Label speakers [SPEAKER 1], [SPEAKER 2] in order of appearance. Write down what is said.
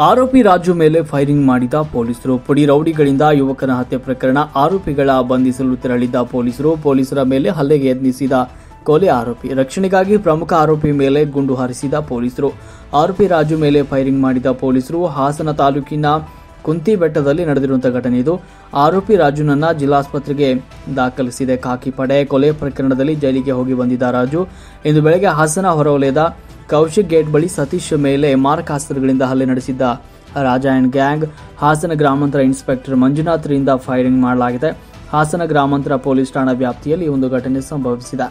[SPEAKER 1] ಆರೋಪಿ ರಾಜು ಮೇಲೆ ಫೈರಿಂಗ್ ಮಾಡಿದ ಪೊಲೀಸರು. ಪುಡಿ ರೌಡಿಗಳಿಂದ ಯುವಕನ ಹತ್ಯೆ ಪ್ರಕರಣ. ಆರೋಪಿಗಳ ಬಂಧಿಸಲು ತೆರಳಿದ್ದ ಪೊಲೀಸರ ಮೇಲೆ ಹಲ್ಲೆಗೆ ಯತ್ನಿಸಿದ ಕೊಲೆ ಆರೋಪಿ. ರಕ್ಷಣೆಗಾಗಿ ಪ್ರಮುಖ ಆರೋಪಿ ಮೇಲೆ ಗುಂಡು ಹಾರಿಸಿದ ಪೊಲೀಸರು. ಆರೋಪಿ ರಾಜು ಮೇಲೆ ಫೈರಿಂಗ್ ಮಾಡಿದ ಪೊಲೀಸರು. ಹಾಸನ ತಾಲೂಕಿನ ಕುಂತಿಬೆಟ್ಟದಲ್ಲಿ ನಡೆದಿರುವಂತಹ ಘಟನೆ ಇದು. ಆರೋಪಿ ರಾಜುನನ್ನ ಜಿಲ್ಲಾಸ್ಪತ್ರೆಗೆ ದಾಖಲಿಸಿದೆ ಖಾಕಿ ಪಡೆ. ಕೊಲೆ ಪ್ರಕರಣದಲ್ಲಿ ಜೈಲಿಗೆ ಹೋಗಿ ಬಂದಿದ್ದ ರಾಜು ಇಂದು ಬೆಳಗ್ಗೆ ಹಾಸನ ಹೊರವಲಯದ ಕೌಶಿಕ್ ಗೇಟ್ ಬಳಿ ಸತೀಶ್ ಮೇಲೆ ಮಾರಕಾಸ್ತ್ರಗಳಿಂದ ಹಲ್ಲೆ ನಡೆಸಿದ್ದ ರಾಜ ಅಂಡ್ ಗ್ಯಾಂಗ್. ಹಾಸನ ಗ್ರಾಮಾಂತರ ಇನ್ಸ್ಪೆಕ್ಟರ್ ಮಂಜುನಾಥ್ರಿಂದ ಫೈರಿಂಗ್ ಮಾಡಲಾಗಿದೆ. ಹಾಸನ ಗ್ರಾಮಾಂತರ ಪೊಲೀಸ್ ಠಾಣಾ ವ್ಯಾಪ್ತಿಯಲ್ಲಿ ಒಂದು ಘಟನೆ ಸಂಭವಿಸಿದೆ.